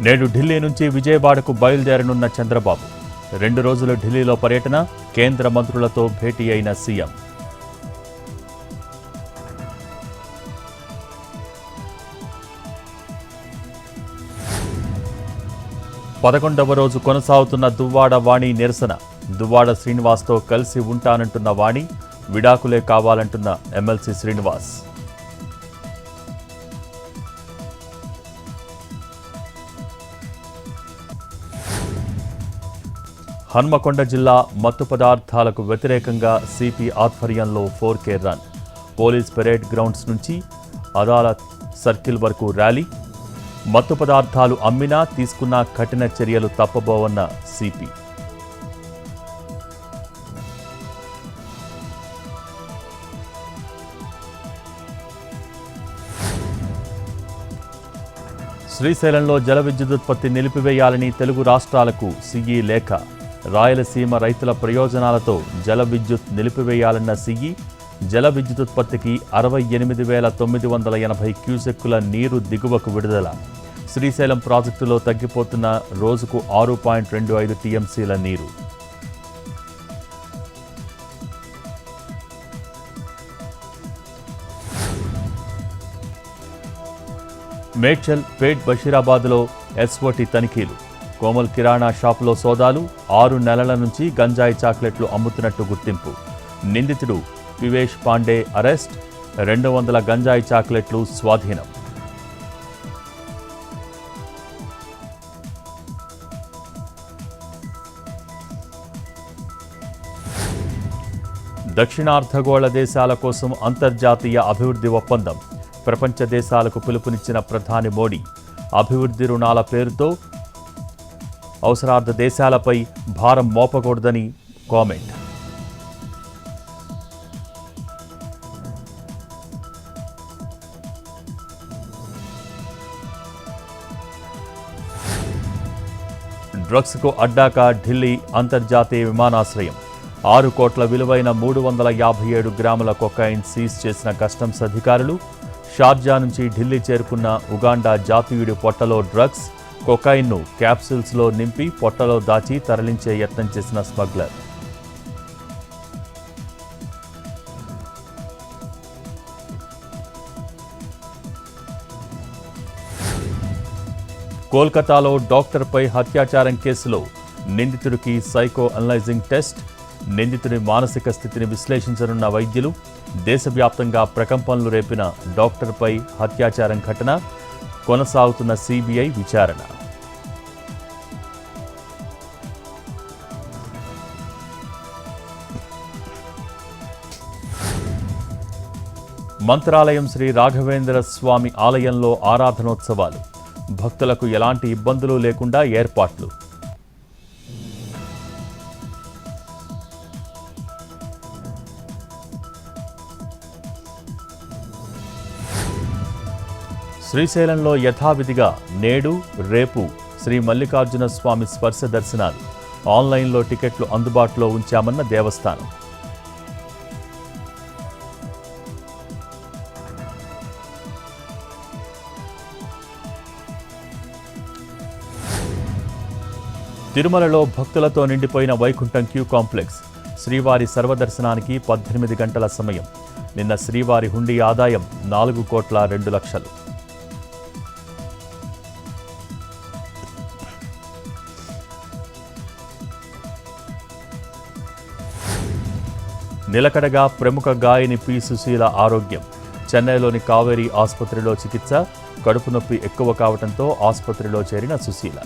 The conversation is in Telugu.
నేడు ఢిల్లీ నుంచి విజయవాడకు బయలుదేరనున్న చంద్రబాబు 2 రోజుల ఢిల్లీలో పర్యటన, కేంద్ర మంత్రులతో భేటీ అయిన సీఎం. పదకొండవ రోజు కొనసాగుతున్న దువ్వాడ వాణి నిరసన. దువ్వాడ శ్రీనివాస్తో కలిసి ఉంటానంటున్న వాణి, విడాకులే కావాలంటున్న ఎమ్మెల్సీ శ్రీనివాస్. హన్మకొండ జిల్లా మత్తు పదార్థాలకు వ్యతిరేకంగా సిపి ఆధ్వర్యంలో 4K run. Police parade grounds నుంచి అదాలత్ సర్కిల్ వరకు ర్యాలీ. మత్తు పదార్థాలు అమ్మినా తీసుకున్న కఠిన చర్యలు తప్పబోవన్న సిపి. శ్రీశైలంలో జల విద్యుదుత్పత్తి నిలిపివేయాలని తెలుగు రాష్ట్రాలకు సిఈ లేఖ. రాయలసీమ రైతుల ప్రయోజనాలతో జల విద్యుత్ నిలిపివేయాలన్న సిఈ. జల విద్యుదుత్పత్తికి 68,980 క్యూసెక్కుల నీరు దిగువకు విడుదల. శ్రీశైలం ప్రాజెక్టులో తగ్గిపోతున్న రోజుకు 6.25 టీఎంసీల నీరు. మేడ్చల్, పేట్, బషీరాబాద్లో ఎస్ఓటీ తనిఖీలు. కోమల్ కిరాణా షాపులో సోదాలు. 6 నెలల నుంచి గంజాయి చాక్లెట్లు అమ్ముతున్నట్టు గుర్తింపు. నిందితుడు పివేష్ పాండే అరెస్ట్. 200 గంజాయి చాక్లెట్లు స్వాధీనం. దక్షిణార్ధగోళ దేశాల కోసం అంతర్జాతీయ అభివృద్ధి ఒప్పందం. ప్రపంచ దేశాలకు పిలుపునిచ్చిన ప్రధాని మోడీ. అభివృద్ధి రుణాల పేరుతో అవసరార్థ దేశాలపై భారం మోపకూడదని కామెంట్. డ్రగ్స్కు అడ్డాక ఢిల్లీ అంతర్జాతీయ విమానాశ్రయం. 6 కోట్ల విలువైన 357 గ్రాముల కొకైన్ సీజ్ చేసిన కస్టమ్స్ అధికారులు. షార్జా నుంచి ఢిల్లీ చేరుకున్న ఉగాండా జాతీయుడి పొట్టలో డ్రగ్స్. కొకైన్ను క్యాప్సూల్స్లో నింపి పొట్టలో దాచి తరలించే యత్నం చేసిన స్మగ్లర్. కోల్కతాలో డాక్టర్పై హత్యాచారం కేసులో నిందితుడికి సైకో అనలైజింగ్ టెస్ట్. నిందితుడి మానసిక స్థితిని విశ్లేషించనున్న వైద్యులు. దేశవ్యాప్తంగా ప్రకంపనలు రేపిన డాక్టర్పై హత్యాచారం ఘటన. కొనసాగుతున్న సిబిఐ విచారణ. మంత్రాలయం శ్రీ రాఘవేంద్ర స్వామి ఆలయంలో ఆరాధనోత్సవాలు. భక్తులకు ఎలాంటి ఇబ్బందులు లేకుండా ఏర్పాట్లు. శ్రీశైలంలో యథావిధిగా నేడు, రేపు శ్రీ మల్లికార్జున స్వామి స్పర్శ దర్శనాలు. ఆన్లైన్లో టికెట్లు అందుబాటులో ఉంచామన్న దేవస్థానం. తిరుమలలో భక్తులతో నిండిపోయిన వైకుంఠం క్యూ కాంప్లెక్స్. శ్రీవారి సర్వదర్శనానికి 18 గంటల సమయం. నిన్న శ్రీవారి హుండీ ఆదాయం 4,02,00,000. నిలకడగా ప్రముఖ గాయని పి. సుశీల ఆరోగ్యం. చెన్నైలోని కావేరీ ఆసుపత్రిలో చికిత్స. కడుపు నొప్పి ఎక్కువ కావడంతో ఆసుపత్రిలో చేరిన సుశీల.